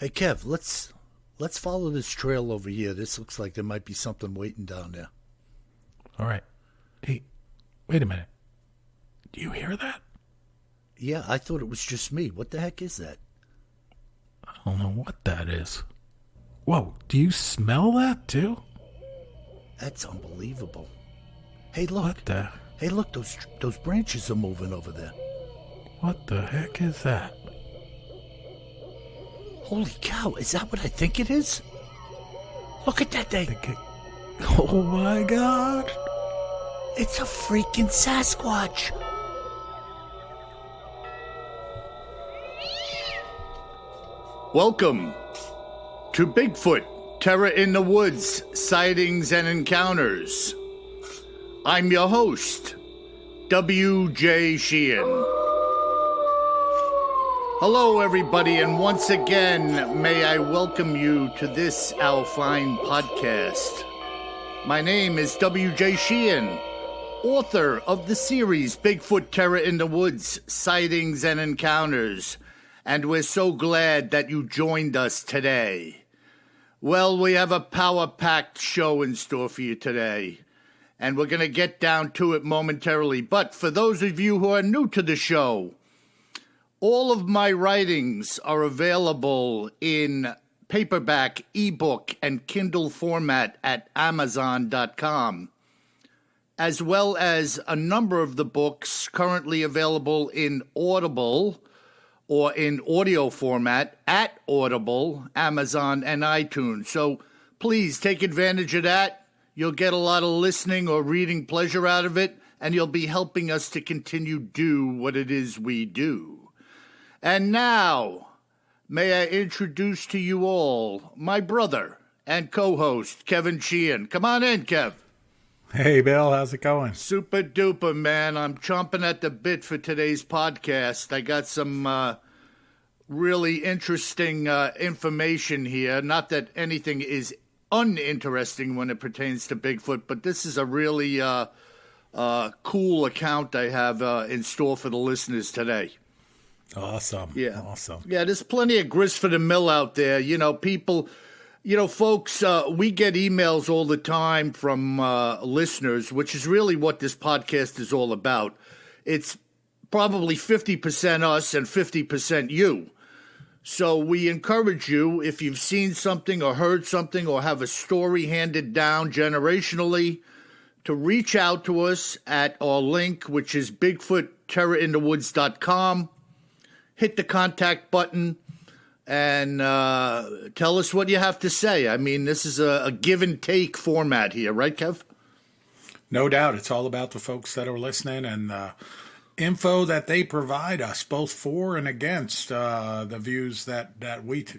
Hey Kev, let's follow this trail over here. This looks like there might be something waiting down there. All right. Hey, wait a minute. Do you hear that? Yeah, I thought it was just me. What the heck is that? I don't know what that is. Whoa, do you smell that too? That's unbelievable. Hey, look. What the? Hey, look, those branches are moving over there. What the heck is that? Holy cow, is that what I think it is? Look at that thing. Oh my God. It's a freaking Sasquatch. Welcome to Bigfoot Terror in the Woods, Sightings and Encounters. I'm your host, W.J. Sheehan. Hello, everybody, and once again, may I welcome you to this, our fine podcast. My name is W.J. Sheehan, author of the series Bigfoot Terror in the Woods, Sightings and Encounters, and we're so glad that you joined us today. Well, we have a power-packed show in store for you today, and we're going to get down to it momentarily. But for those of you who are new to the show, all of my writings are available in paperback, ebook, and Kindle format at Amazon.com, as well as a number of the books currently available in Audible or in audio format at Audible, Amazon, and iTunes. So please take advantage of that. You'll get a lot of listening or reading pleasure out of it, and you'll be helping us to continue do what it is we do. And now, may I introduce to you all my brother and co-host, Kevin Sheehan. Come on in, Kev. Hey, Bill, how's it going? Super duper, man. I'm chomping at the bit for today's podcast. I got some really interesting information here. Not that anything is uninteresting when it pertains to Bigfoot, but this is a really cool account I have in store for the listeners today. Awesome. Yeah. Awesome. Yeah, there's plenty of grist for the mill out there. You know, people, folks, we get emails all the time from listeners, which is really what this podcast is all about. It's probably 50% us and 50% you. So we encourage you, if you've seen something or heard something or have a story handed down generationally, to reach out to us at our link, which is BigfootTerrorinthewoods.com. Hit the contact button and tell us what you have to say. I mean, this is a give and take format here, right, Kev? No doubt. It's all about the folks that are listening and the info that they provide us, both for and against the views that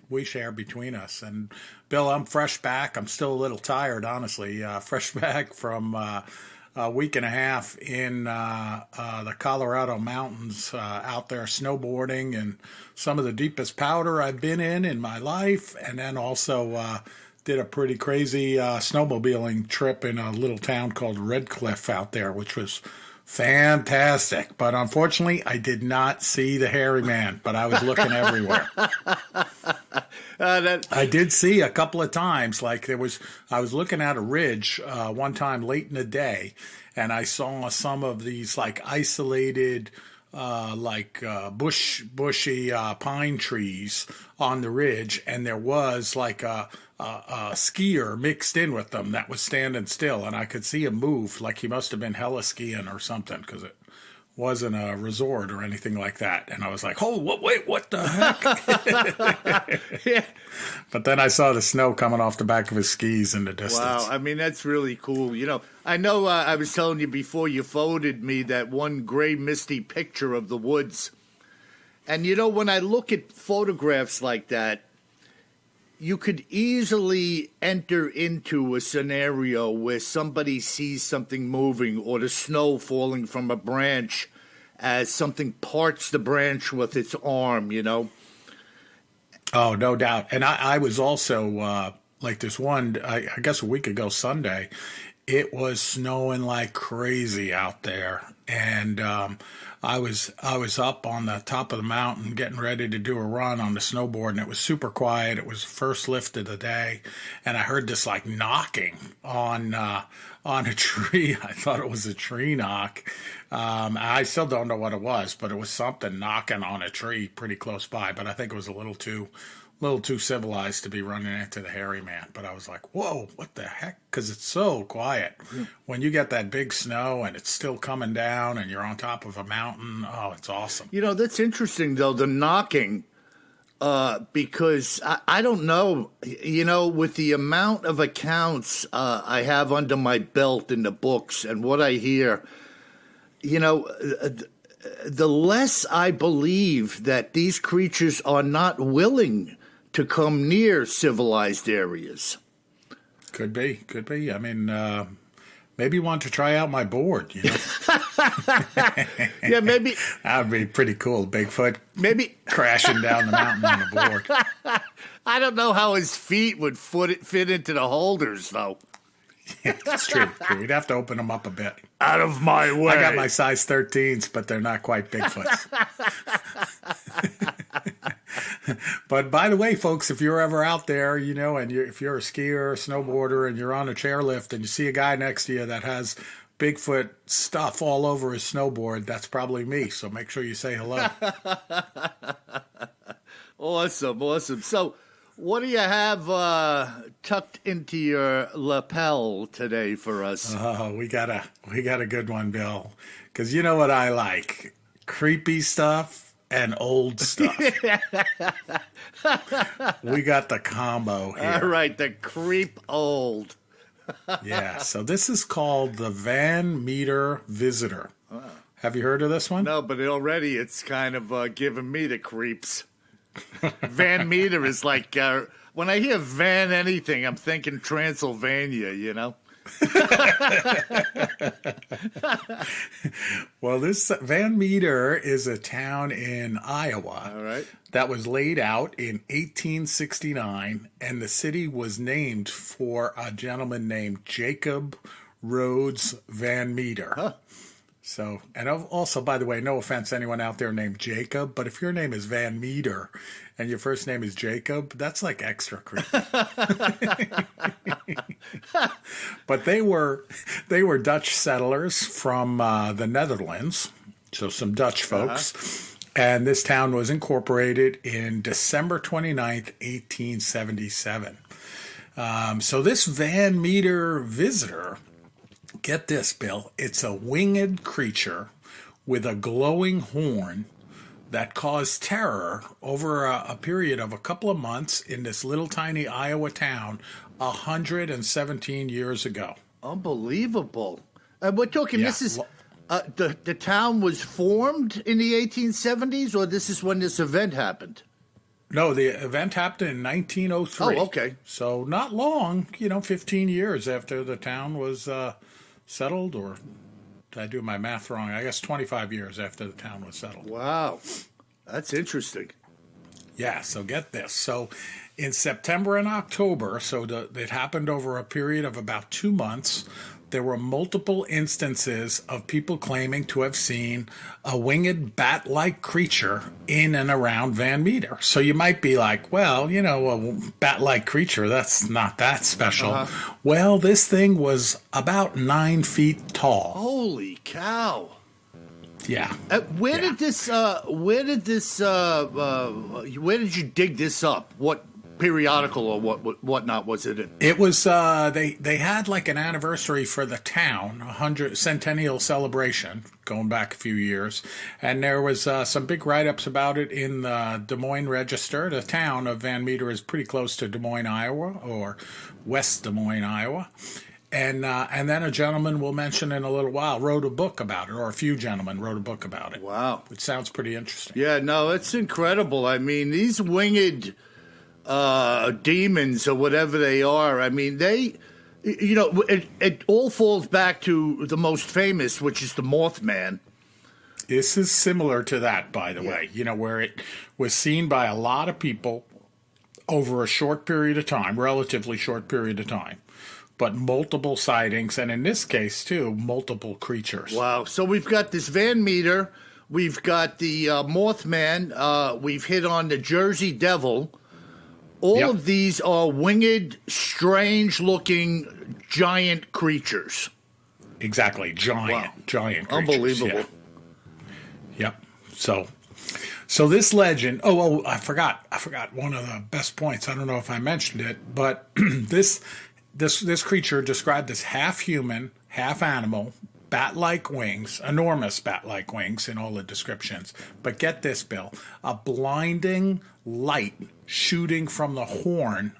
we share between us. And, Bill, I'm fresh back. I'm still a little tired, honestly. Fresh back from a week and a half in the Colorado mountains, out there snowboarding, and some of the deepest powder I've been in my life, and then also did a pretty crazy snowmobiling trip in a little town called Red Cliff out there, which was fantastic. But unfortunately, I did not see the hairy man, but I was looking everywhere. I did see a couple of times, I was looking at a ridge one time late in the day, and I saw some of these isolated bushy pine trees on the ridge, and there was a skier mixed in with them that was standing still, and I could see him move like he must have been hella skiing or something, because it wasn't a resort or anything like that. And I was like, oh, wait, what the heck? Yeah. But then I saw the snow coming off the back of his skis in the distance. Wow, I mean, that's really cool. I know I was telling you before you forwarded me that one gray, misty picture of the woods. And, when I look at photographs like that, you could easily enter into a scenario where somebody sees something moving or the snow falling from a branch as something parts the branch with its arm, Oh, no doubt. And I was also, this one, I guess a week ago Sunday, it was snowing like crazy out there. and I was up on the top of the mountain getting ready to do a run on the snowboard, and it was super quiet. It was the first lift of the day, and I heard this like knocking on a tree. I thought it was a tree knock. I still don't know what it was, but it was something knocking on a tree pretty close by. But I think it was a little too civilized to be running into the hairy man. But I was like, whoa, what the heck? Because it's so quiet. When you get that big snow and it's still coming down and you're on top of a mountain, oh, it's awesome. That's interesting, though, the knocking, because I don't know, with the amount of accounts I have under my belt in the books and what I hear, the less I believe that these creatures are not willing to come near civilized areas. Could be. I mean, maybe you want to try out my board, Yeah, maybe. That would be pretty cool, Bigfoot. Maybe. Crashing down the mountain on the board. I don't know how his feet would fit into the holders, though. Yeah, it's true. You'd have to open them up a bit. Out of my way. I got my size 13s, but they're not quite Bigfoots. But by the way, folks, if you're ever out there, and if you're a skier or a snowboarder and you're on a chairlift and you see a guy next to you that has Bigfoot stuff all over his snowboard, that's probably me. So make sure you say hello. Awesome. So what do you have tucked into your lapel today for us? Oh, we got a good one, Bill. Because you know what I like? Creepy stuff and old stuff. We got the combo here. All right, the creep old. Yeah, so this is called the Van Meter Visitor. Oh. Have you heard of this one? No, but already it's kind of giving me the creeps. Van Meter is like, when I hear Van anything, I'm thinking Transylvania, Well, this Van Meter is a town in Iowa. All right. That was laid out in 1869, and the city was named for a gentleman named Jacob Rhodes Van Meter. Huh. So, and also, by the way, no offense to anyone out there named Jacob, but if your name is Van Meter and your first name is Jacob, that's like extra creepy. But they were Dutch settlers from the Netherlands, so some Dutch folks. Uh-huh. And this town was incorporated in December 29th, 1877. So this Van Meter visitor, get this, Bill, it's a winged creature with a glowing horn that caused terror over a period of a couple of months in this little tiny Iowa town 117 years ago. Unbelievable. We're talking, this is, the town was formed in the 1870s, or this is when this event happened? No, the event happened in 1903. Oh, okay. So not long, 15 years after the town was settled, or did I do my math wrong? I guess 25 years after the town was settled. Wow. That's interesting. Yeah, so get this. So in September and October, it happened over a period of about 2 months, there were multiple instances of people claiming to have seen a winged bat-like creature in and around Van Meter. So you might be like, well, a bat-like creature, that's not that special. Uh-huh. Well, this thing was about 9 feet tall. Holy cow. Yeah. Where did you dig this up? What periodical or whatnot was it in? It was they had like an anniversary for the town, 100 centennial celebration going back a few years, and there was some big write-ups about it in the Des Moines Register. The town of Van Meter is pretty close to Des Moines, Iowa, or West Des Moines, Iowa. And then a gentleman we'll mention in a little while wrote a book about it, or a few gentlemen wrote a book about it. Wow. Which sounds pretty interesting. Yeah, no, it's incredible. I mean, these winged demons or whatever they are, I mean, it all falls back to the most famous, which is the Mothman. This is similar to that, by the way, where it was seen by a lot of people over a short period of time, relatively short period of time. but multiple sightings, and in this case, too, multiple creatures. Wow. So we've got this Van Meter. We've got the Mothman. We've hit on the Jersey Devil. All of these are winged, strange-looking, giant creatures. Exactly. Giant creatures. Unbelievable. Yeah. Yep. So this legend. I forgot one of the best points. I don't know if I mentioned it, but this creature described as half human, half animal, bat-like wings, enormous bat-like wings in all the descriptions. But get this, Bill, a blinding light shooting from the horn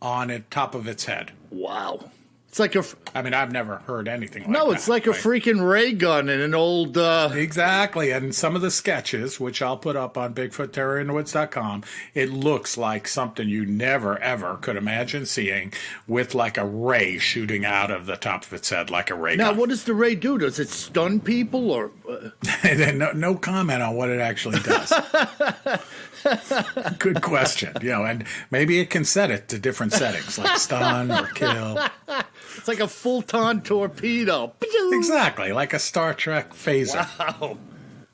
on the top of its head. Wow. It's like I've never heard anything like that. No, it's like a freaking ray gun in an old... Exactly, and some of the sketches, which I'll put up on BigfootTerrorInTheWoods.com, it looks like something you never, ever could imagine seeing with like a ray shooting out of the top of its head like a ray gun. Now, what does the ray do? Does it stun people or... No comment on what it actually does. Good question. And maybe it can set it to different settings, like stun or kill. It's like a full-ton torpedo. Exactly, like a Star Trek phaser.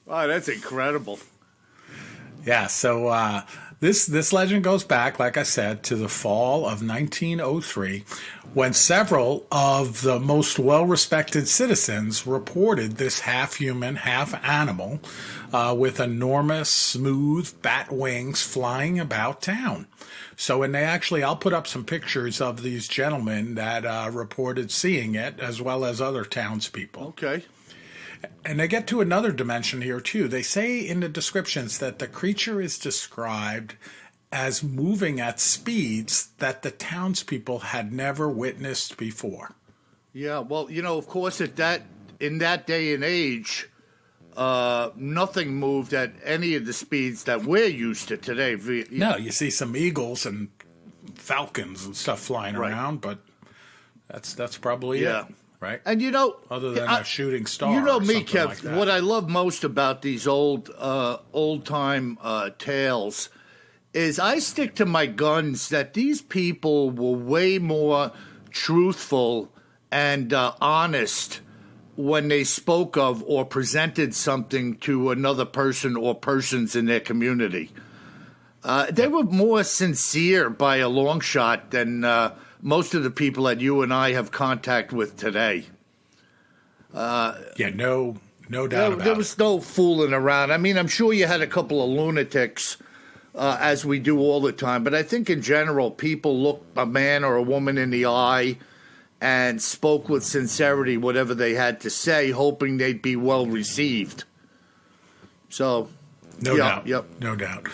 Wow, that's incredible. Yeah, so this legend goes back, like I said, to the fall of 1903, when several of the most well-respected citizens reported this half-human, half-animal with enormous, smooth bat wings flying about town. So, and I'll put up some pictures of these gentlemen that reported seeing it, as well as other townspeople. Okay. And they get to another dimension here, too. They say in the descriptions that the creature is described as moving at speeds that the townspeople had never witnessed before. Yeah, well, of course, in that day and age, nothing moved at any of the speeds that we're used to today. No, you see some eagles and falcons and stuff flying around, but that's probably it. Right? And other than a shooting star. You know me, Kev, like what I love most about these old-time tales is I stick to my guns that these people were way more truthful and honest when they spoke of or presented something to another person or persons in their community. They were more sincere by a long shot than most of the people that you and I have contact with today. No doubt about it. There was no fooling around. I mean, I'm sure you had a couple of lunatics, as we do all the time, but I think in general, people looked a man or a woman in the eye and spoke with sincerity whatever they had to say, hoping they'd be well received. So, no doubt.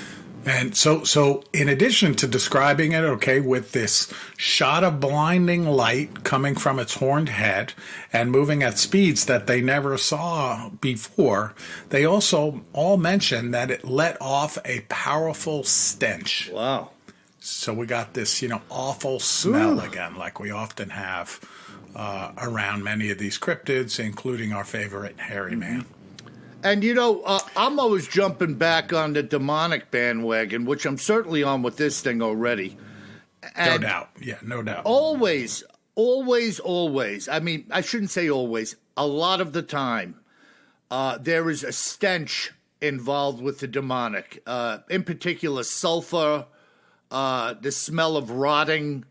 And so in addition to describing it, with this shot of blinding light coming from its horned head and moving at speeds that they never saw before, they also all mentioned that it let off a powerful stench. Wow. So we got this, awful smell again, like we often have around many of these cryptids, including our favorite hairy man. And, I'm always jumping back on the demonic bandwagon, which I'm certainly on with this thing already. And no doubt. Yeah, no doubt. Always. I mean, I shouldn't say always. A lot of the time, there is a stench involved with the demonic. In particular, sulfur, the smell of rotting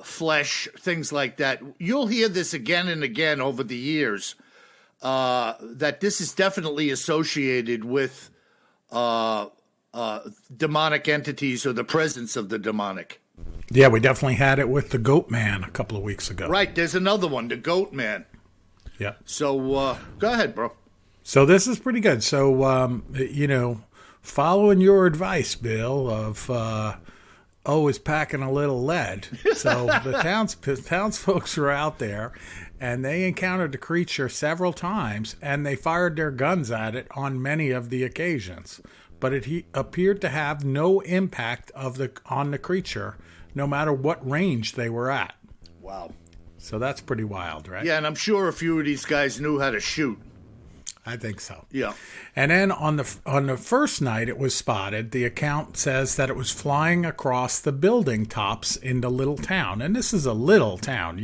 flesh, things like that. You'll hear this again and again over the years. That this is definitely associated with demonic entities or the presence of the demonic. Yeah, we definitely had it with the Goat Man a couple of weeks ago. Right, there's another one, the Goat Man. Yeah. So go ahead, bro. So this is pretty good. So, following your advice, Bill, of always packing a little lead. So the townsfolk were out there, and they encountered the creature several times, and they fired their guns at it on many of the occasions. But it appeared to have no impact on the creature, no matter what range they were at. Wow. So that's pretty wild, right? Yeah, and I'm sure a few of these guys knew how to shoot. I think so. Yeah. And then on the first night it was spotted, the account says that it was flying across the building tops in the little town. And this is a little town,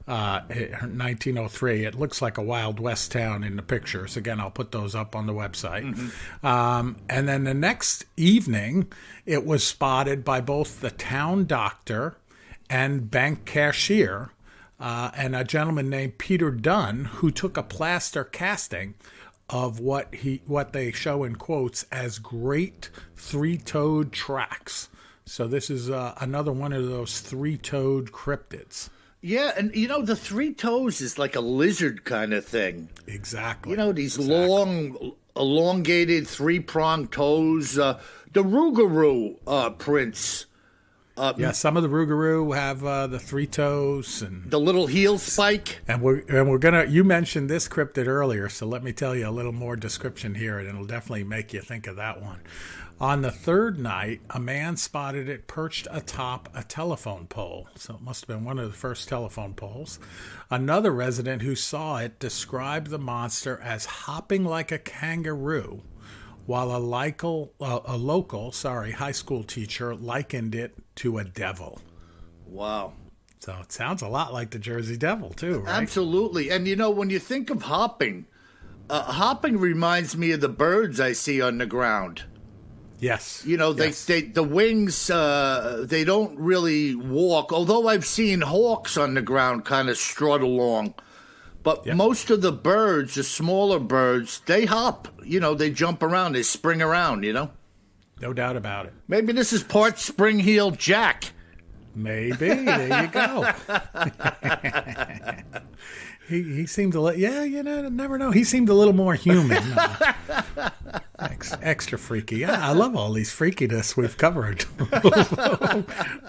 1903. It looks like a Wild West town in the pictures. Again, I'll put those up on the website. Mm-hmm. And then the next evening, it was spotted by both the town doctor and bank cashier, and a gentleman named Peter Dunn, who took a plaster casting of what they show in quotes as great three-toed tracks. So this is another one of those three-toed cryptids. Yeah, and the three toes is like a lizard kind of thing. Exactly. These long, elongated three-pronged toes. The Rougarou prints. Some of the Rougarou have the three toes and the little heel spike. And we're gonna. You mentioned this cryptid earlier, so let me tell you a little more description here, and it'll definitely make you think of that one. On the third night, a man spotted it perched atop a telephone pole. So it must have been one of the first telephone poles. Another resident who saw it described the monster as hopping like a kangaroo, while a local high school teacher likened it to a devil. Wow. So it sounds a lot like the Jersey Devil, too, right? Absolutely. And, when you think of hopping, hopping reminds me of the birds I see on the ground. Yes. The wings, they don't really walk, although I've seen hawks on the ground kind of strut along. But most of the birds, the smaller birds, they hop. They jump around, they spring around, No doubt about it. Maybe this is part spring-heeled Jack. Maybe. There you go. He seemed never know. He seemed a little more human. Extra freaky. Yeah, I love all these freakiness we've covered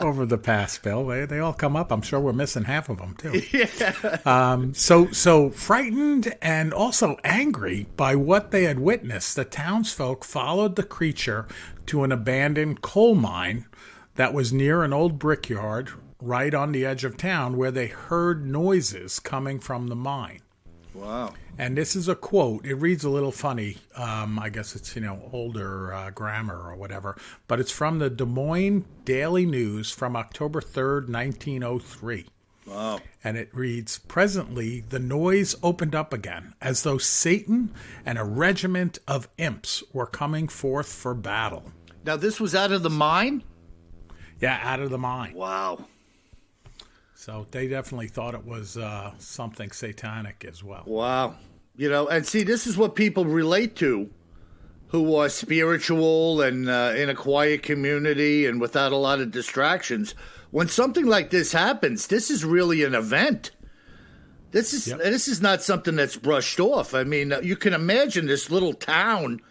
over the past, Bill. They all come up. I'm sure we're missing half of them, too. Yeah. So frightened and also angry by what they had witnessed, the townsfolk followed the creature to an abandoned coal mine that was near an old brickyard right on the edge of town, where they heard noises coming from the mine. Wow. And this is a quote. It reads a little funny. I guess it's, older grammar or whatever. But it's from the Des Moines Daily News from October 3rd, 1903. Wow. And it reads, presently, the noise opened up again, as though Satan and a regiment of imps were coming forth for battle. Now, this was out of the mine? Yeah, out of the mine. Wow. So they definitely thought it was something satanic as well. Wow. And see, this is what people relate to who are spiritual and in a quiet community and without a lot of distractions. When something like this happens, this is really an event. This is not something that's brushed off. I mean, you can imagine this little town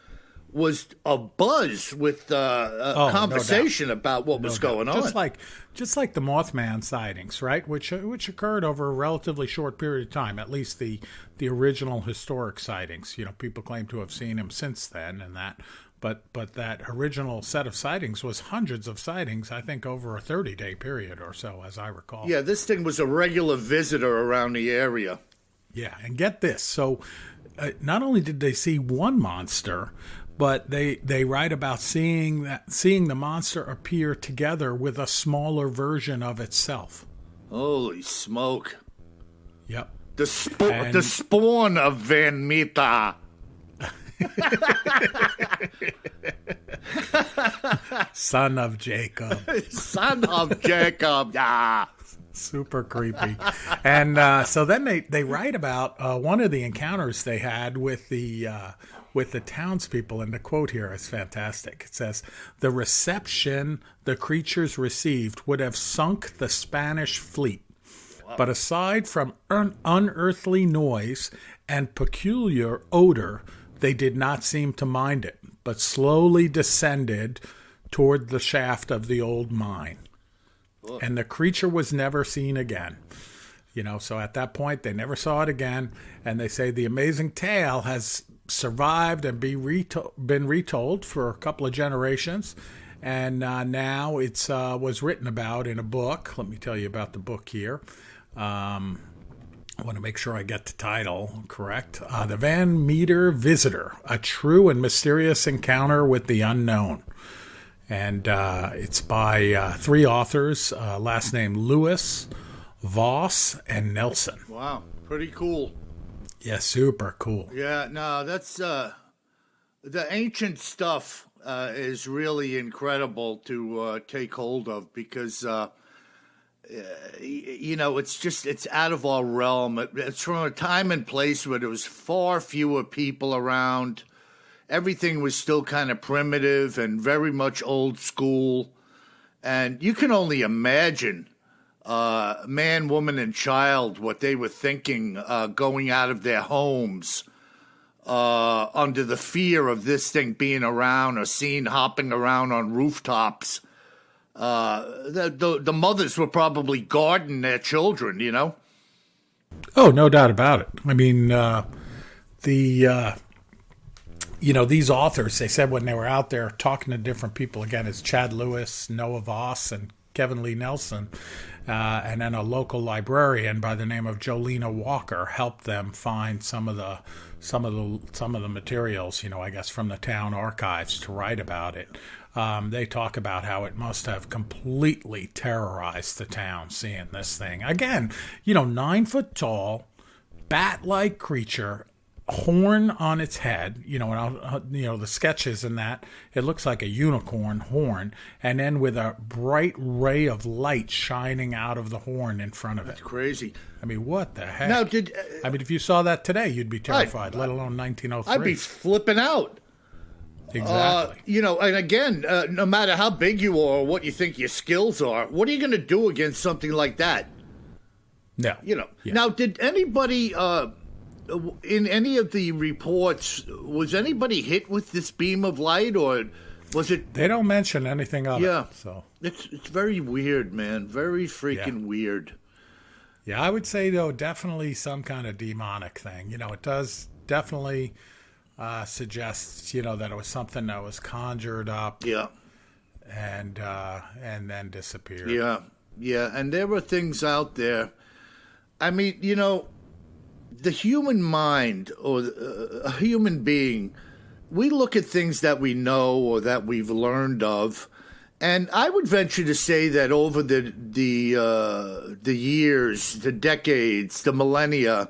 was abuzz with conversation about what was going on. Just like the Mothman sightings, right? Which occurred over a relatively short period of time. At least the original historic sightings. People claim to have seen him since then, and that. But that original set of sightings was hundreds of sightings, I think, over a 30-day period or so, as I recall. Yeah, this thing was a regular visitor around the area. Yeah, and get this. So not only did they see one monster, but they write about seeing the monster appear together with a smaller version of itself. Holy smoke! Yep. The spawn of Van Mita. Son of Jacob. Son of Jacob. Yeah. Super creepy. And so then they write about one of the encounters they had with the townspeople, and the quote here is fantastic. It says, "The reception the creatures received would have sunk the Spanish fleet. Wow. But aside from unearthly noise and peculiar odor, they did not seem to mind it, but slowly descended toward the shaft of the old mine. And the creature was never seen again." So at that point, they never saw it again. And they say the amazing tale has survived and been retold for a couple of generations. And now it's was written about in a book. Let me tell you about the book here. I want to make sure I get the title correct. The Van Meter Visitor, A True and Mysterious Encounter with the Unknown. And it's by 3 authors, last name Lewis, Voss, and Nelson. Wow, pretty cool. Yeah, super cool. Yeah, no, that's the ancient stuff is really incredible to take hold of because it's out of our realm. It's from a time and place where there was far fewer people around. Everything was still kind of primitive and very much old school. And you can only imagine man, woman, and child what they were thinking going out of their homes under the fear of this thing being around or seen hopping around on rooftops. The mothers were probably guarding their children, you know? Oh, no doubt about it. I mean, these authors, they said when they were out there talking to different people, again, it's Chad Lewis, Noah Voss, and Kevin Lee Nelson, and then a local librarian by the name of Jolena Walker helped them find some of the materials, I guess from the town archives to write about it. They talk about how it must have completely terrorized the town seeing this thing. Again, 9 foot tall, bat-like creature, horn on its head, the sketches in that, it looks like a unicorn horn, and then with a bright ray of light shining out of the horn in front of it. That's crazy. I mean, what the heck? Now, if you saw that today, you'd be terrified, let alone 1903. I'd be flipping out. Exactly. And again, no matter how big you are or what you think your skills are, what are you going to do against something like that? No. Yeah. Now, did anybody, in any of the reports, was anybody hit with this beam of light, or was it? They don't mention anything of it. So it's very weird, man. Very freaking weird. Yeah, I would say though, definitely some kind of demonic thing. It does definitely suggests, that it was something that was conjured up. Yeah. And then disappeared. Yeah. And there were things out there. I mean, the human mind or a human being, we look at things that we know or that we've learned of, and I would venture to say that over the years, the decades, the millennia,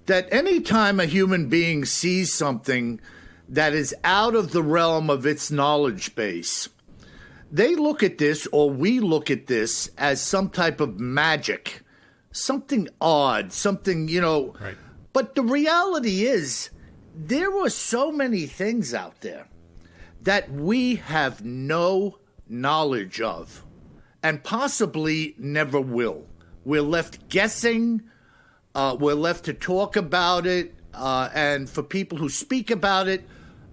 that any time a human being sees something that is out of the realm of its knowledge base, they look at this, or we look at this, as some type of magic, something odd, something, Right. But the reality is, there are so many things out there that we have no knowledge of and possibly never will. We're left guessing. We're left to talk about it. And for people who speak about it,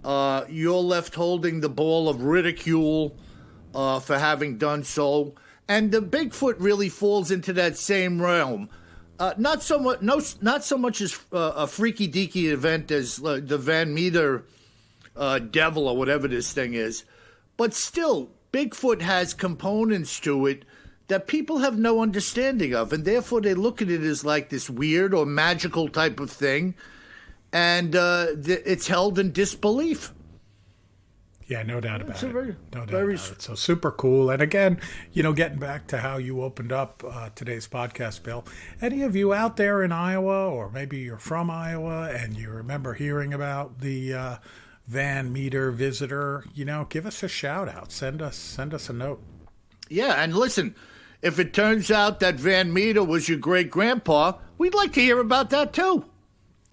you're left holding the ball of ridicule for having done so. And the Bigfoot really falls into that same realm. Not so much as a freaky deaky event as the Van Meter devil or whatever this thing is, but still, Bigfoot has components to it that people have no understanding of, and therefore they look at it as like this weird or magical type of thing, and it's held in disbelief. Yeah, no doubt about it. No doubt about it. So super cool. And again, getting back to how you opened up today's podcast, Bill, any of you out there in Iowa, or maybe you're from Iowa and you remember hearing about the Van Meter visitor, give us a shout out. Send us a note. Yeah, and listen, if it turns out that Van Meter was your great grandpa, we'd like to hear about that too.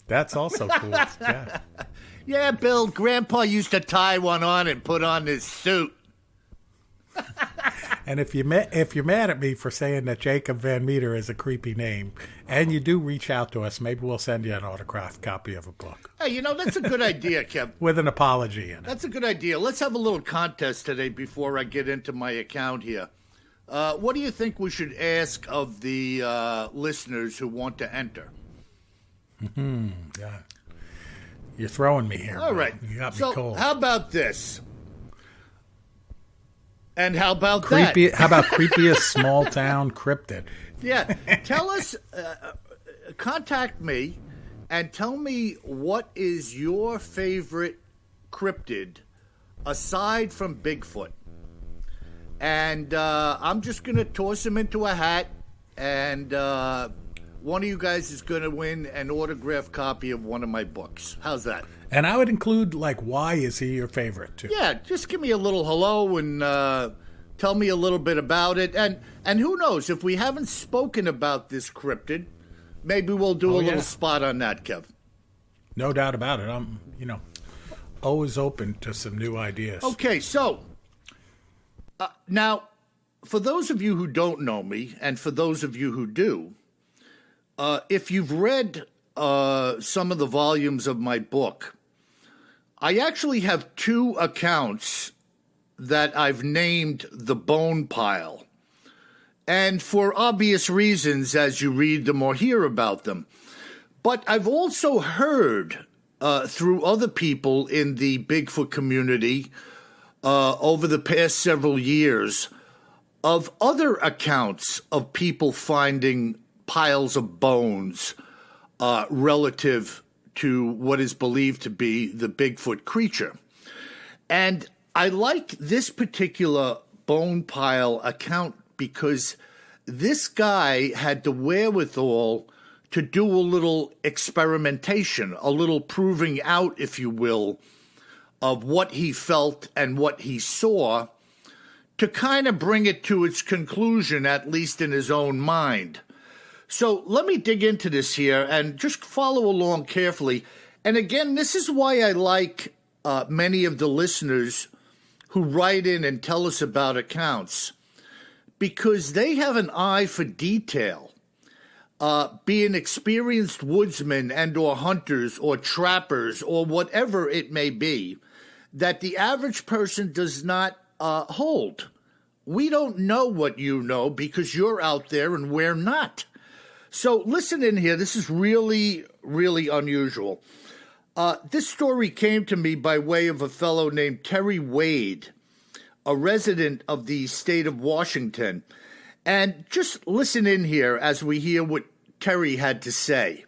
That's also cool. Yeah. Yeah, Bill, Grandpa used to tie one on and put on his suit. And if you're mad at me for saying that Jacob Van Meter is a creepy name, and you do reach out to us, maybe we'll send you an autographed copy of a book. Hey, that's a good idea, Kev. With an apology in it. That's a good idea. Let's have a little contest today before I get into my account here. What do you think we should ask of the listeners who want to enter? Yeah. You're throwing me here. All right. You got me cold. How about this? And how about that? How about creepiest small town cryptid? Yeah. Tell us, contact me and tell me what is your favorite cryptid aside from Bigfoot. And I'm just going to toss them into a hat, and one of you guys is going to win an autographed copy of one of my books. How's that? And I would include, like, why is he your favorite, too? Yeah, just give me a little hello and tell me a little bit about it. And who knows, if we haven't spoken about this cryptid, maybe we'll do a little spot on that, Kev. No doubt about it. I'm, always open to some new ideas. Okay, so now, for those of you who don't know me, and for those of you who do, if you've read some of the volumes of my book, I actually have two accounts that I've named the Bone Pile. And for obvious reasons, as you read them or hear about them. But I've also heard through other people in the Bigfoot community over the past several years of other accounts of people finding piles of bones relative to what is believed to be the Bigfoot creature. And I like this particular bone pile account because this guy had the wherewithal to do a little experimentation, a little proving out, if you will, of what he felt and what he saw to kind of bring it to its conclusion, at least in his own mind. So let me dig into this here and just follow along carefully. And again, this is why I like many of the listeners who write in and tell us about accounts, because they have an eye for detail, being experienced woodsmen and or hunters or trappers or whatever it may be, that the average person does not hold. We don't know what you know because you're out there and we're not. So listen in here. This is really, really unusual. This story came to me by way of a fellow named Terry Wade, a resident of the state of Washington. And just listen in here as we hear what Terry had to say.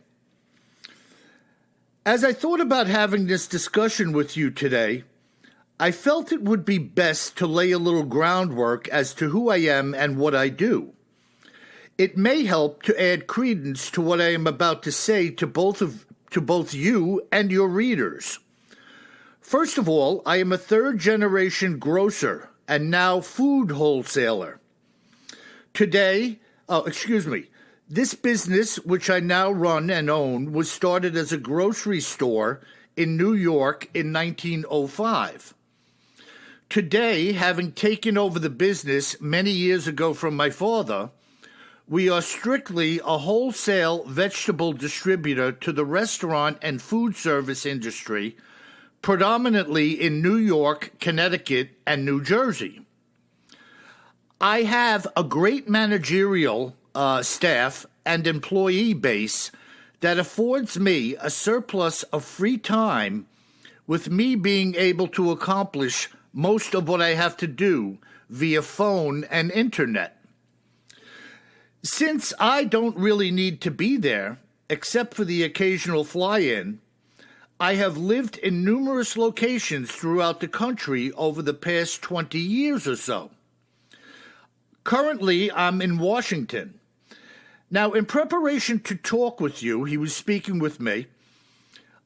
As I thought about having this discussion with you today, I felt it would be best to lay a little groundwork as to who I am and what I do. It may help to add credence to what I am about to say to both you and your readers. First of all, I am a third-generation grocer and now food wholesaler. This business, which I now run and own, was started as a grocery store in New York in 1905. Today, having taken over the business many years ago from my father, we are strictly a wholesale vegetable distributor to the restaurant and food service industry, predominantly in New York, Connecticut, and New Jersey. I have a great managerial staff and employee base that affords me a surplus of free time, with me being able to accomplish most of what I have to do via phone and internet. Since I don't really need to be there, except for the occasional fly-in, I have lived in numerous locations throughout the country over the past 20 years or so. Currently, I'm in Washington. Now, in preparation to talk with you, he was speaking with me,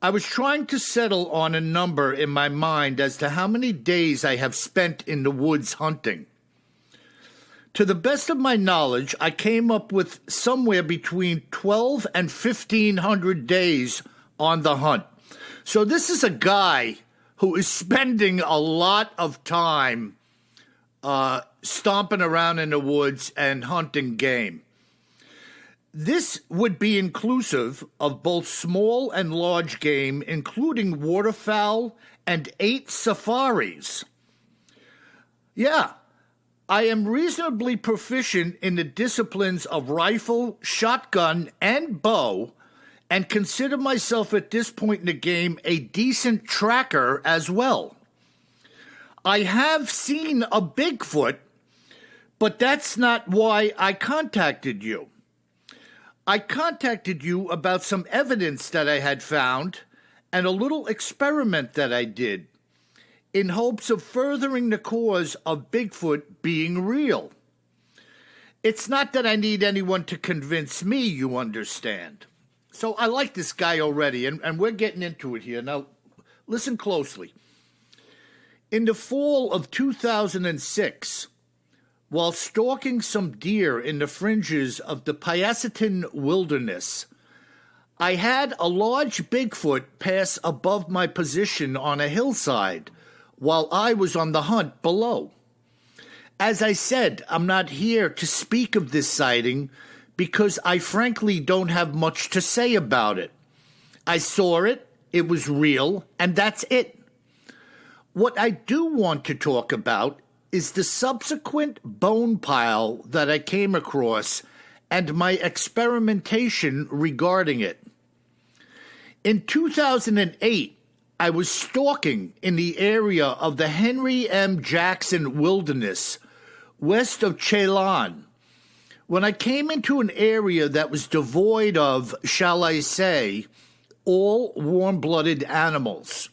I was trying to settle on a number in my mind as to how many days I have spent in the woods hunting. To the best of my knowledge, I came up with somewhere between 12 and 1,500 days on the hunt. So this is a guy who is spending a lot of time stomping around in the woods and hunting game. This would be inclusive of both small and large game, including waterfowl and 8 safaris. Yeah. I am reasonably proficient in the disciplines of rifle, shotgun, and bow, and consider myself at this point in the game a decent tracker as well. I have seen a Bigfoot, but that's not why I contacted you. I contacted you about some evidence that I had found and a little experiment that I did in hopes of furthering the cause of Bigfoot being real. It's not that I need anyone to convince me, you understand. So I like this guy already, and we're getting into it here. Now, listen closely. In the fall of 2006, while stalking some deer in the fringes of the Piacetin Wilderness, I had a large Bigfoot pass above my position on a hillside while I was on the hunt below. As I said, I'm not here to speak of this sighting because I frankly don't have much to say about it. I saw it, it was real, and that's it. What I do want to talk about is the subsequent bone pile that I came across and my experimentation regarding it. In 2008, I was stalking in the area of the Henry M. Jackson Wilderness, west of Ceylon, when I came into an area that was devoid of, shall I say, all warm-blooded animals.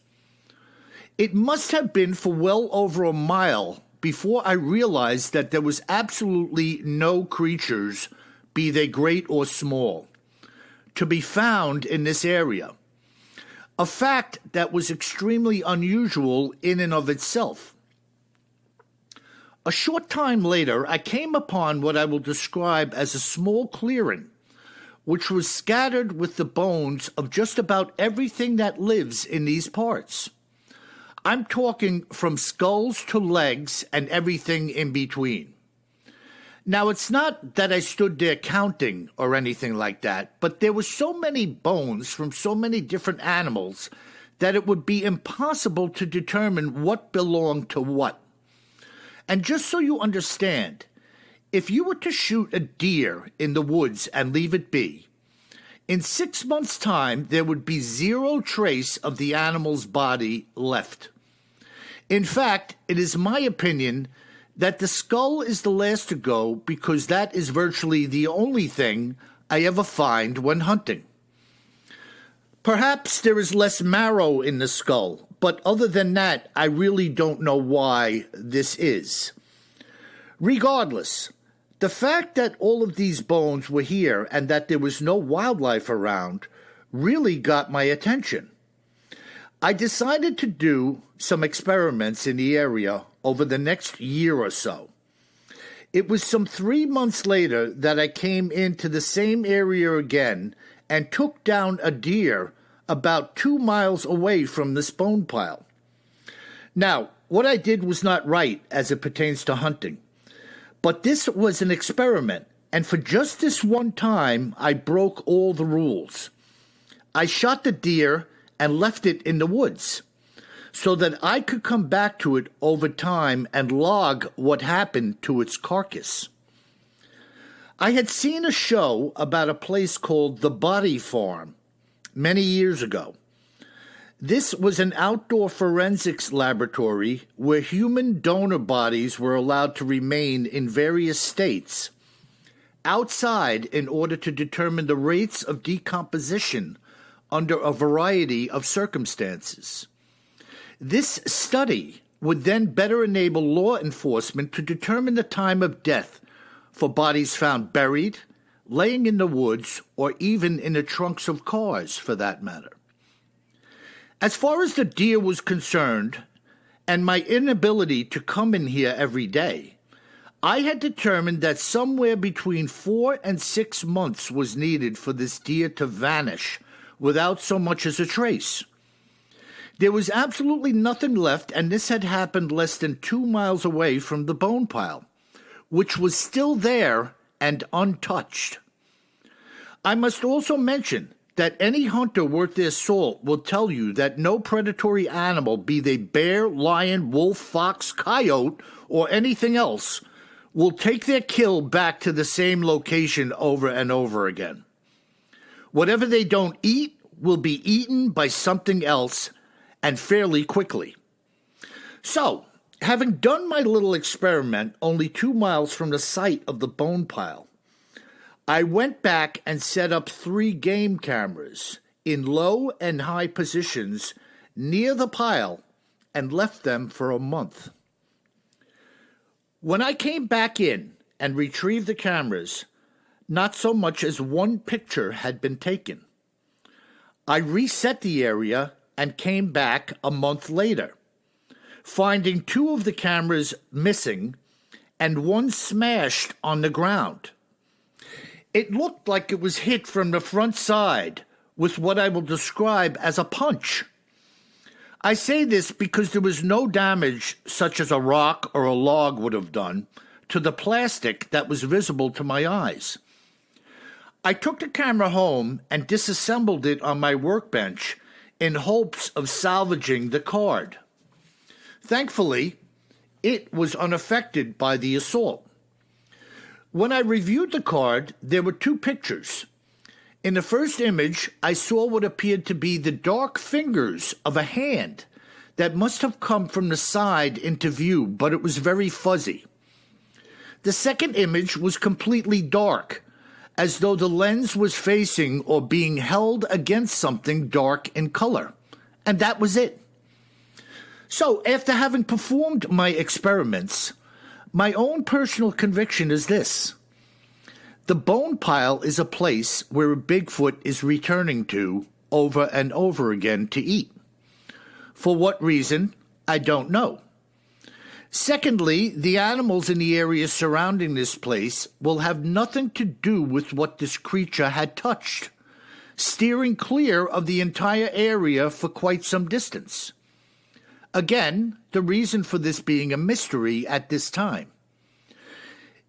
It must have been for well over a mile before I realized that there was absolutely no creatures, be they great or small, to be found in this area. A fact that was extremely unusual in and of itself. A short time later, I came upon what I will describe as a small clearing, which was scattered with the bones of just about everything that lives in these parts. I'm talking from skulls to legs and everything in between. Now, it's not that I stood there counting or anything like that, but there were so many bones from so many different animals that it would be impossible to determine what belonged to what. And just so you understand, if you were to shoot a deer in the woods and leave it be, in 6 months' time there would be zero trace of the animal's body left. In fact, it is my opinion that the skull is the last to go because that is virtually the only thing I ever find when hunting. Perhaps there is less marrow in the skull, but other than that, I really don't know why this is. Regardless, the fact that all of these bones were here and that there was no wildlife around really got my attention. I decided to do some experiments in the area over the next year or so. It was some 3 months later that I came into the same area again and took down a deer about 2 miles away from this bone pile. Now, what I did was not right as it pertains to hunting, but this was an experiment, and for just this one time, I broke all the rules. I shot the deer and left it in the woods so that I could come back to it over time and log what happened to its carcass. I had seen a show about a place called the Body Farm many years ago. This was an outdoor forensics laboratory where human donor bodies were allowed to remain in various states outside in order to determine the rates of decomposition under a variety of circumstances. This study would then better enable law enforcement to determine the time of death for bodies found buried, laying in the woods, or even in the trunks of cars, for that matter. As far as the deer was concerned, and my inability to come in here every day, I had determined that somewhere between 4 and 6 months was needed for this deer to vanish without so much as a trace. There was absolutely nothing left, and this had happened less than 2 miles away from the bone pile, which was still there and untouched. I must also mention that any hunter worth their salt will tell you that no predatory animal, be they bear, lion, wolf, fox, coyote, or anything else, will take their kill back to the same location over and over again. Whatever they don't eat will be eaten by something else, and fairly quickly. So, having done my little experiment only 2 miles from the site of the bone pile, I went back and set up 3 game cameras in low and high positions near the pile and left them for a month. When I came back in and retrieved the cameras, not so much as one picture had been taken. I reset the area and came back a month later, finding 2 of the cameras missing and one smashed on the ground. It looked like it was hit from the front side with what I will describe as a punch. I say this because there was no damage, such as a rock or a log would have done, to the plastic that was visible to my eyes. I took the camera home and disassembled it on my workbench in hopes of salvaging the card. Thankfully, it was unaffected by the assault. When I reviewed the card, there were 2 pictures. In the first image, I saw what appeared to be the dark fingers of a hand that must have come from the side into view, but it was very fuzzy. The second image was completely dark, as though the lens was facing or being held against something dark in color. And that was it. So, after having performed my experiments, my own personal conviction is this. The bone pile is a place where a Bigfoot is returning to over and over again to eat. For what reason, I don't know. Secondly, the animals in the area surrounding this place will have nothing to do with what this creature had touched, steering clear of the entire area for quite some distance. Again, the reason for this being a mystery at this time.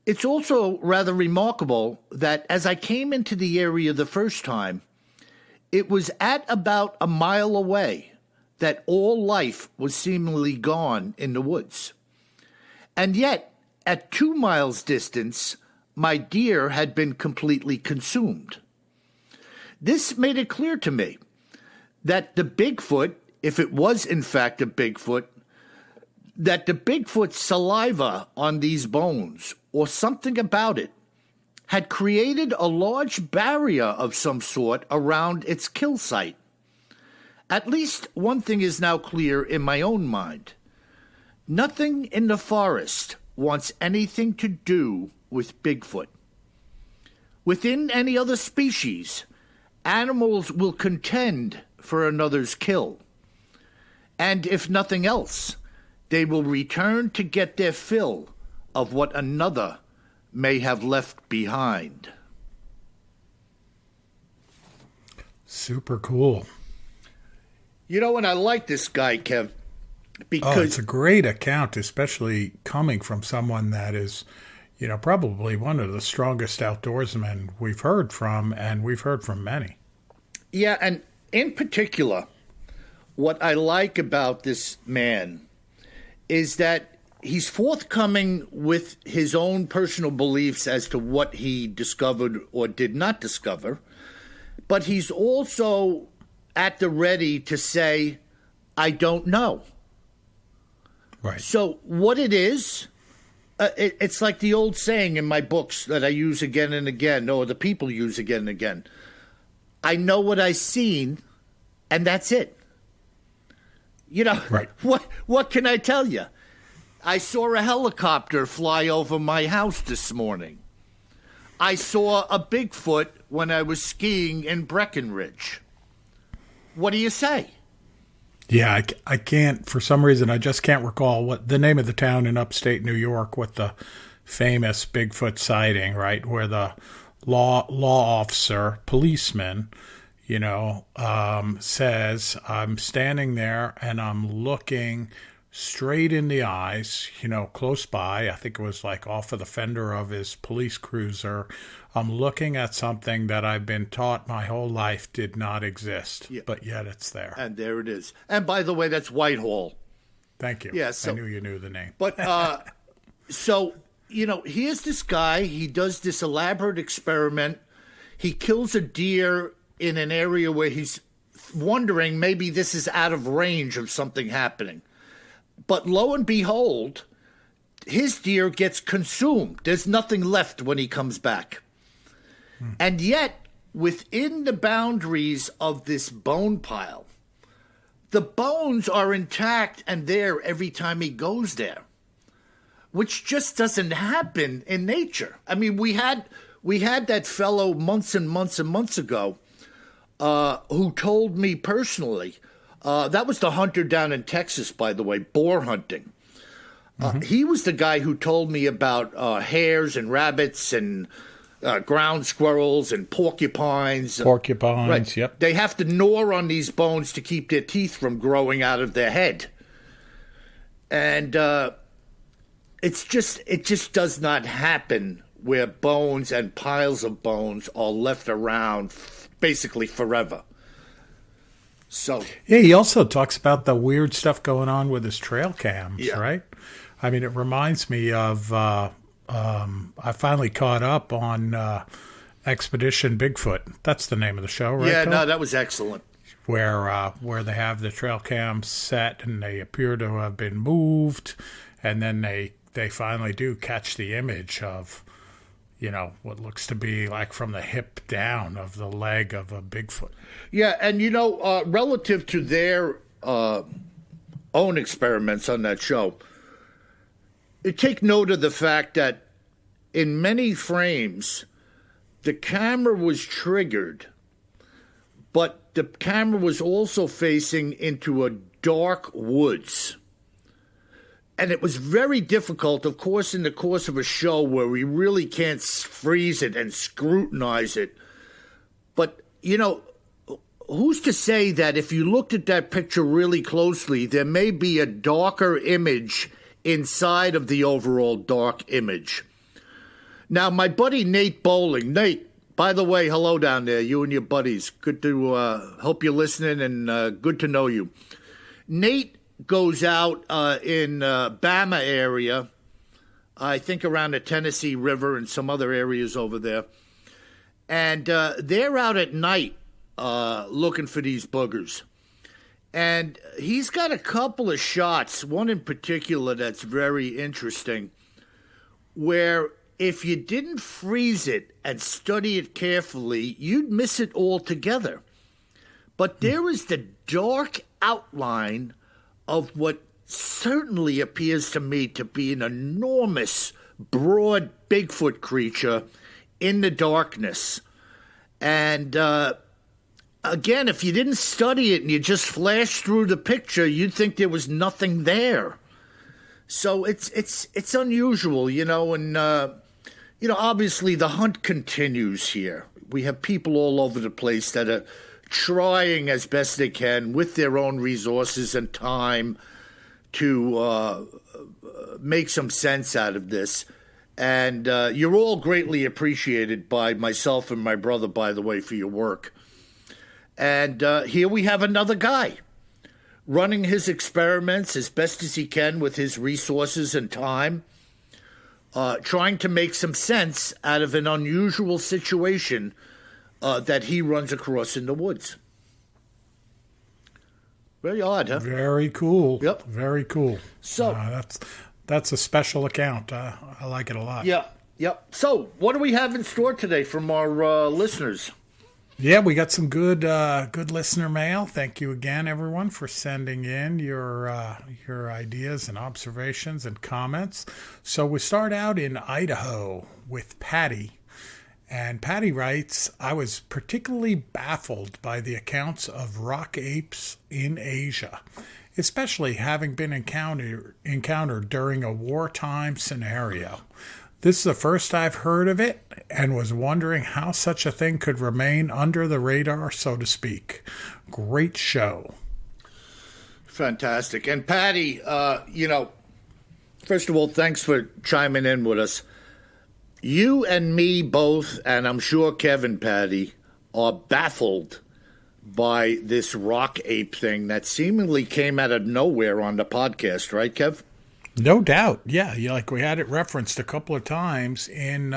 It's also rather remarkable that as I came into the area the first time, it was at about a mile away that all life was seemingly gone in the woods. And yet, at 2 miles distance, my deer had been completely consumed. This made it clear to me that the Bigfoot, if it was in fact a Bigfoot, that the Bigfoot's saliva on these bones, or something about it, had created a large barrier of some sort around its kill site. At least one thing is now clear in my own mind. Nothing in the forest wants anything to do with Bigfoot. Within any other species, animals will contend for another's kill. And if nothing else, they will return to get their fill of what another may have left behind. Super cool. You know, and I like this guy, Kev, because it's a great account, especially coming from someone that is, probably one of the strongest outdoorsmen we've heard from, and we've heard from many. Yeah, and in particular, what I like about this man is that he's forthcoming with his own personal beliefs as to what he discovered or did not discover, but he's also at the ready to say, I don't know. Right. So what it is, it's like the old saying in my books that I use again and again, or the people use again and again. I know what I've seen, and that's it. Right. What can I tell you? I saw a helicopter fly over my house this morning. I saw a Bigfoot when I was skiing in Breckenridge. What do you say? Yeah, I can't, for some reason, I just can't recall what the name of the town in upstate New York with the famous Bigfoot sighting, right, where the law officer, policeman, says, I'm standing there and I'm looking straight in the eyes, close by. I think it was like off of the fender of his police cruiser. I'm looking at something that I've been taught my whole life did not exist, but yet it's there. And there it is. And by the way, that's Whitehall. Thank you. Yeah, so, I knew you knew the name. But so, here's this guy. He does this elaborate experiment. He kills a deer in an area where he's wondering maybe this is out of range of something happening. But lo and behold, his deer gets consumed. There's nothing left when he comes back. And yet, within the boundaries of this bone pile, the bones are intact and there every time he goes there, which just doesn't happen in nature. I mean, we had that fellow months and months and months ago who told me personally, that was the hunter down in Texas, by the way, boar hunting. He was the guy who told me about hares and rabbits and ground squirrels and porcupines. Porcupines, yep. They have to gnaw on these bones to keep their teeth from growing out of their head. And it just does not happen where bones and piles of bones are left around basically forever. So yeah, he also talks about the weird stuff going on with his trail cams, right? I mean, it reminds me of I finally caught up on Expedition Bigfoot. That's the name of the show, right? Yeah, Phil? no, that was excellent. Where they have the trail cams set and they appear to have been moved, and then they finally do catch the image of, what looks to be like from the hip down of the leg of a Bigfoot. Yeah, and relative to their own experiments on that show, take note of the fact that in many frames, the camera was triggered, but the camera was also facing into a dark woods. And it was very difficult, of course, in the course of a show where we really can't freeze it and scrutinize it. But, who's to say that if you looked at that picture really closely, there may be a darker image inside of the overall dark image. Now, my buddy Nate Bowling. Nate, by the way, hello down there, you and your buddies. Good to hope you're listening, and good to know you. Nate goes out in Bama area, I think around the Tennessee River and some other areas over there. And they're out at night looking for these boogers. And he's got a couple of shots, one in particular that's very interesting, where if you didn't freeze it and study it carefully, you'd miss it altogether. But there is the dark outline of what certainly appears to me to be an enormous, broad Bigfoot creature in the darkness. And again, if you didn't study it and you just flashed through the picture, you'd think there was nothing there. So it's unusual, and obviously the hunt continues here. We have people all over the place that are trying as best they can with their own resources and time to make some sense out of this. And you're all greatly appreciated by myself and my brother, by the way, for your work. And here we have another guy running his experiments as best as he can with his resources and time, trying to make some sense out of an unusual situation that he runs across in the woods. Very odd, huh? Very cool. Yep. Very cool. So that's a special account. I like it a lot. Yeah. Yep. So what do we have in store today from our listeners? Yeah, we got some good listener mail. Thank you again, everyone, for sending in your ideas and observations and comments. So we start out in Idaho with Patty. And Patty writes, I was particularly baffled by the accounts of rock apes in Asia, especially having been encountered during a wartime scenario. This is the first I've heard of it and was wondering how such a thing could remain under the radar, so to speak. Great show. Fantastic. And Patty, first of all, thanks for chiming in with us. You and me both, and I'm sure Kevin, Patty, are baffled by this rock ape thing that seemingly came out of nowhere on the podcast, right, Kev? No doubt. Yeah, like we had it referenced a couple of times in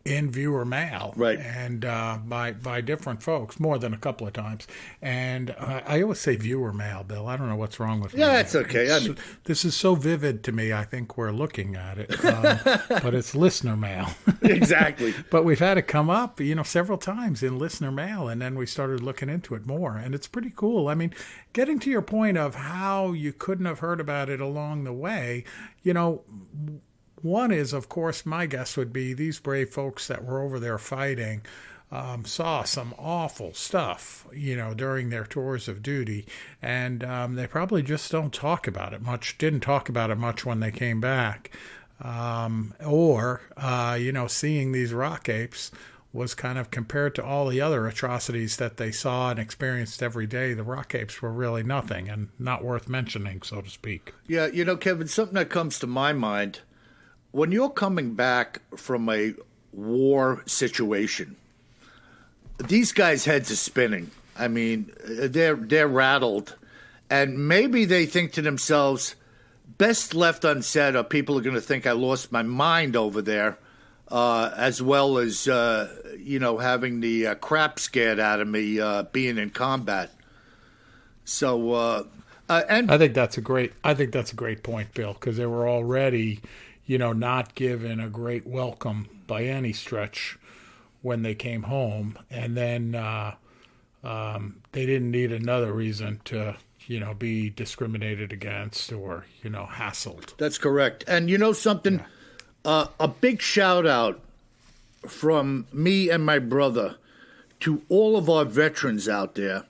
in viewer mail, Right. and by different folks, more than a couple of times. And I always say viewer mail, Bill. I don't know what's wrong with me. Yeah, it's okay. This is so vivid to me. I think we're looking at it, but it's listener mail. Exactly. But we've had it come up, several times in listener mail, and then we started looking into it more, and it's pretty cool. I mean, getting to your point of how you couldn't have heard about it along the way, one is, of course, my guess would be these brave folks that were over there fighting saw some awful stuff, during their tours of duty, and they probably just don't talk about it much, didn't talk about it much when they came back. Seeing these rock apes was kind of compared to all the other atrocities that they saw and experienced every day. The rock apes were really nothing and not worth mentioning, so to speak. Yeah, Kevin, something that comes to my mind, when you're coming back from a war situation, these guys' heads are spinning. I mean, they're rattled, and maybe they think to themselves, best left unsaid, or people are going to think I lost my mind over there, as well as having the crap scared out of me being in combat. So, and I think that's a great point, Bill, because they were already, not given a great welcome by any stretch when they came home, and then they didn't need another reason to be discriminated against or, hassled. That's correct. And something, a big shout out from me and my brother to all of our veterans out there.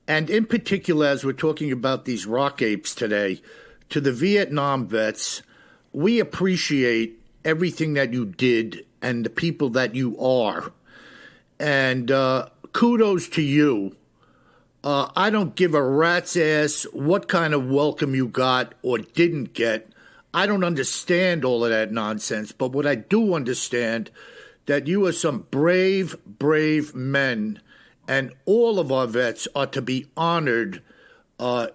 And in particular, as we're talking about these rock apes today, to the Vietnam vets, we appreciate everything that you did and the people that you are. And kudos to you. I don't give a rat's ass what kind of welcome you got or didn't get. I don't understand all of that nonsense, but what I do understand that you are some brave, brave men, and all of our vets are to be honored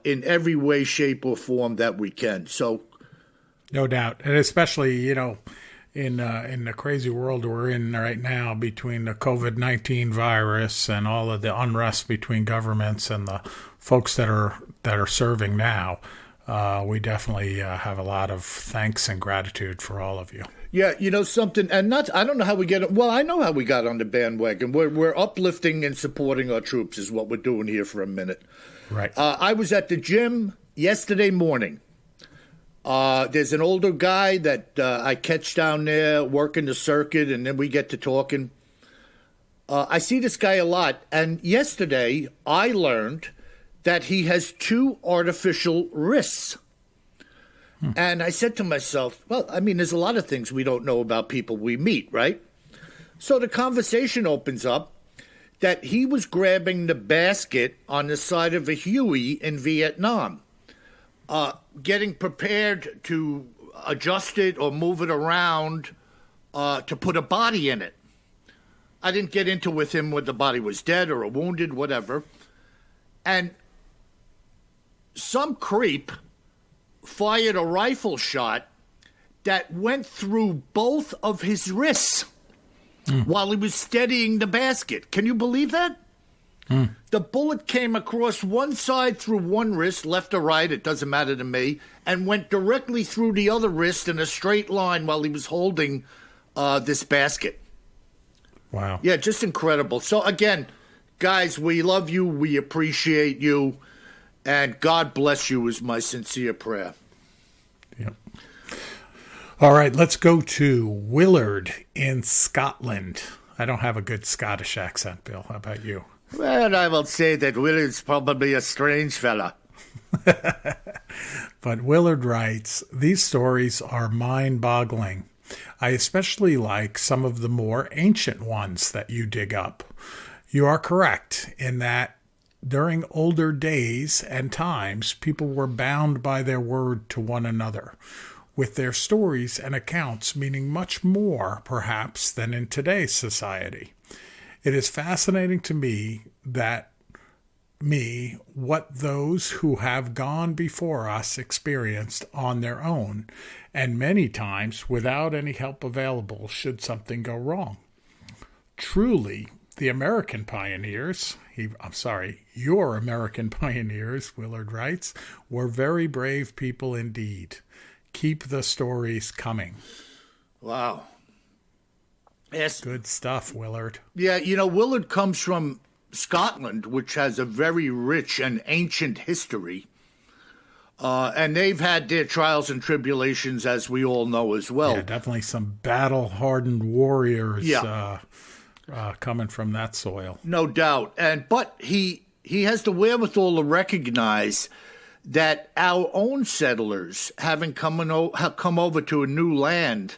in every way, shape, or form that we can. So, no doubt, and especially in the crazy world we're in right now, between the COVID-19 virus and all of the unrest between governments and the folks that are serving now, we definitely have a lot of thanks and gratitude for all of you. Yeah, something, and I don't know how we get it. Well, I know how we got on the bandwagon. We're uplifting and supporting our troops is what we're doing here for a minute. Right. I was at the gym yesterday morning. There's an older guy that I catch down there working the circuit, and then we get to talking. I see this guy a lot, and yesterday I learned that he has 2 artificial wrists. And I said to myself, well, I mean, there's a lot of things we don't know about people we meet, right? So the conversation opens up that he was grabbing the basket on the side of a Huey in Vietnam, getting prepared to adjust it or move it around to put a body in it. I didn't get into with him whether the body was dead or wounded, whatever. And some creep fired a rifle shot that went through both of his wrists while he was steadying the basket. Can you believe that? The bullet came across one side through one wrist, left or right, it doesn't matter to me, and went directly through the other wrist in a straight line while he was holding this basket. Wow. Yeah, just incredible. So, again, guys, we love you, we appreciate you, and God bless you is my sincere prayer. Yep. All right, let's go to Willard in Scotland. I don't have a good Scottish accent, Bill. How about you? Well, I will say that Willard's probably a strange fella. But Willard writes, these stories are mind-boggling. I especially like some of the more ancient ones that you dig up. You are correct in that during older days and times, people were bound by their word to one another, with their stories and accounts meaning much more, perhaps, than in today's society. It is fascinating to me what those who have gone before us experienced on their own, and many times without any help available should something go wrong. truly, the American pioneers, your American pioneers, Willard writes, were very brave people indeed. Keep the stories coming. Wow. Yes. Good stuff, Willard. Yeah, Willard comes from Scotland, which has a very rich and ancient history. And they've had their trials and tribulations, as we all know as well. Yeah, definitely some battle-hardened warriors coming from that soil. No doubt. But he has the wherewithal to recognize that our own settlers, having come over to a new land,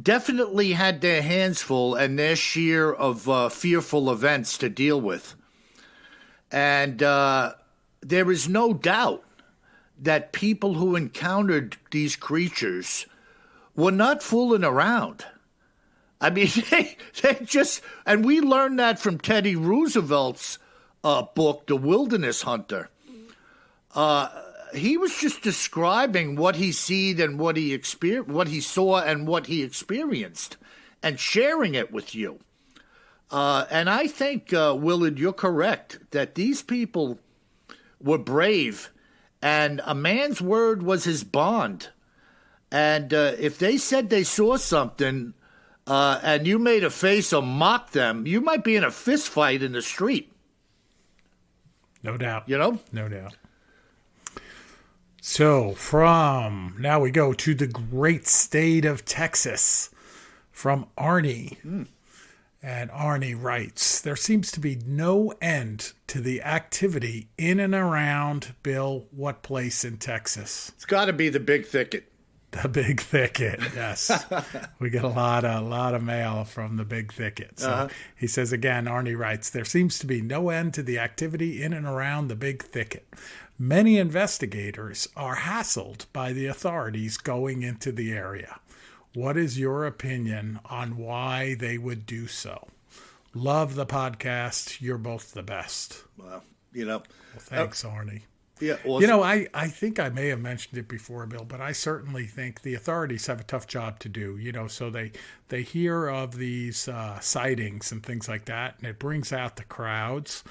definitely had their hands full and their share of fearful events to deal with. And there is no doubt that people who encountered these creatures were not fooling around. I mean, they just, and we learned that from Teddy Roosevelt's book, The Wilderness Hunter. He was just describing what he seen and what he saw and what he experienced, and sharing it with you. And I think, Willard, you're correct that these people were brave, and a man's word was his bond. And if they said they saw something, and you made a face or mocked them, you might be in a fist fight in the street. No doubt. No doubt. So now we go to the great state of Texas from Arnie. And Arnie writes, there seems to be no end to the activity in and around, Bill, what place in Texas? It's got to be the Big Thicket. The Big Thicket, yes. We get a lot of mail from the Big Thicket. So he says again, Arnie writes, there seems to be no end to the activity in and around the Big Thicket. Many investigators are hassled by the authorities going into the area. What is your opinion on why they would do so? Love the podcast. You're both the best. Well, thanks, Arnie. Yeah, awesome. I think I may have mentioned it before, Bill, but I certainly think the authorities have a tough job to do. So they hear of these sightings and things like that, and it brings out the crowds.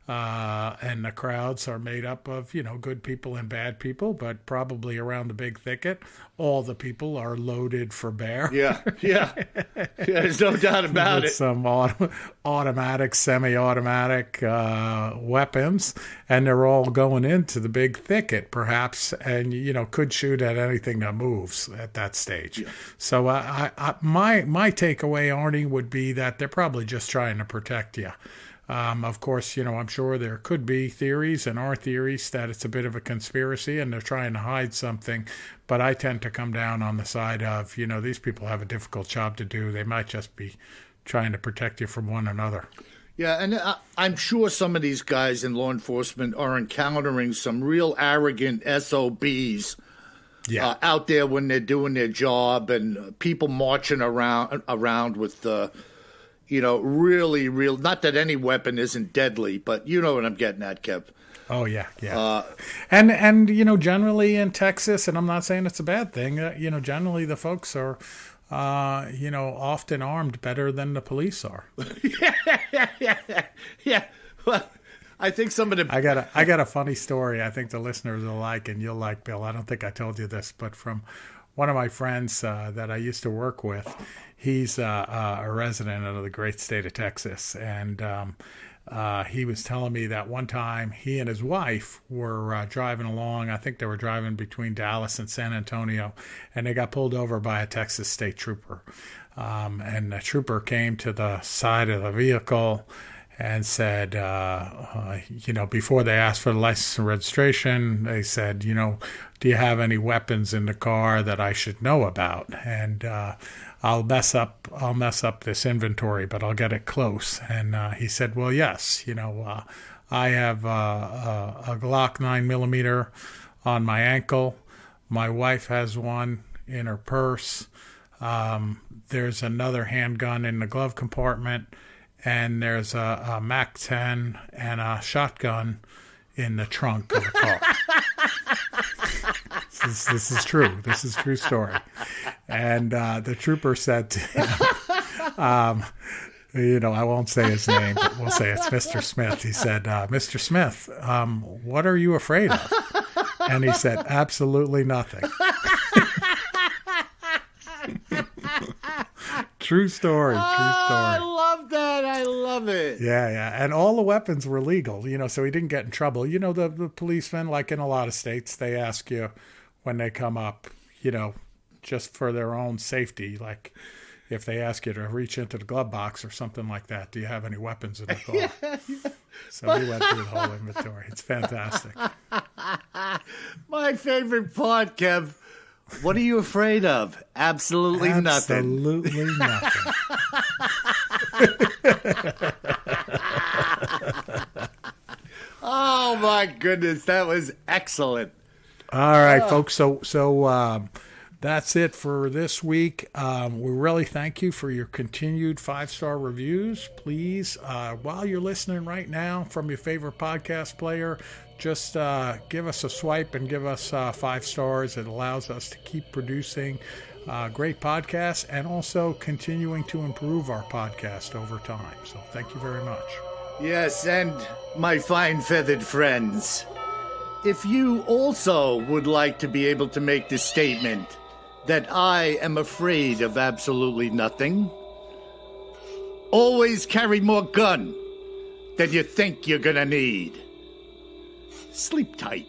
And the crowds are made up of, good people and bad people, but probably around the Big Thicket, all the people are loaded for bear. Yeah, there's no doubt about it. Some automatic, semi-automatic weapons, and they're all going into the Big Thicket, perhaps, and, could shoot at anything that moves at that stage. Yeah. So my takeaway, Arnie, would be that they're probably just trying to protect you. Of course, I'm sure there could be theories and are theories that it's a bit of a conspiracy and they're trying to hide something. But I tend to come down on the side of, these people have a difficult job to do. They might just be trying to protect you from one another. Yeah, and I'm sure some of these guys in law enforcement are encountering some real arrogant SOBs out there when they're doing their job, and people marching around with really real, not that any weapon isn't deadly, but you know what I'm getting at, Kev. Oh, yeah. And generally in Texas, and I'm not saying it's a bad thing, generally the folks are, often armed better than the police are. Yeah. Well, I think some of the... I got a funny story I think the listeners will like, and you'll like, Bill. I don't think I told you this, but from one of my friends that I used to work with. He's a resident of the great state of Texas, and he was telling me that one time he and his wife were driving along. I think they were driving between Dallas and San Antonio, and they got pulled over by a Texas state trooper. And the trooper came to the side of the vehicle and said, before they asked for the license and registration, they said, do you have any weapons in the car that I should know about? And I'll mess up this inventory, but I'll get it close. And he said, well, yes, I have a Glock 9mm on my ankle. My wife has one in her purse. There's another handgun in the glove compartment, and there's a MAC-10 and a shotgun in the trunk of the car. This is true. This is a true story. And the trooper said to him, I won't say his name, but we'll say it's Mr. Smith. He said, Mr. Smith, what are you afraid of? And he said, absolutely nothing. True story. I love that. I love it. Yeah. And all the weapons were legal, so he didn't get in trouble. The policemen, like in a lot of states, they ask you when they come up, just for their own safety, like if they ask you to reach into the glove box or something like that, do you have any weapons in the car? Yeah. So we went through the whole inventory. It's fantastic. My favorite part, Kev. What are you afraid of? Absolutely nothing. Absolutely nothing. Oh my goodness, that was excellent. All right, folks. So that's it for this week. We really thank you for your continued 5-star reviews. Please, while you're listening right now from your favorite podcast player, just give us a swipe and give us 5 stars. It allows us to keep producing great podcasts and also continuing to improve our podcast over time. So thank you very much. Yes, and my fine feathered friends, if you also would like to be able to make the statement that I am afraid of absolutely nothing, always carry more gun than you think you're gonna need. Sleep tight.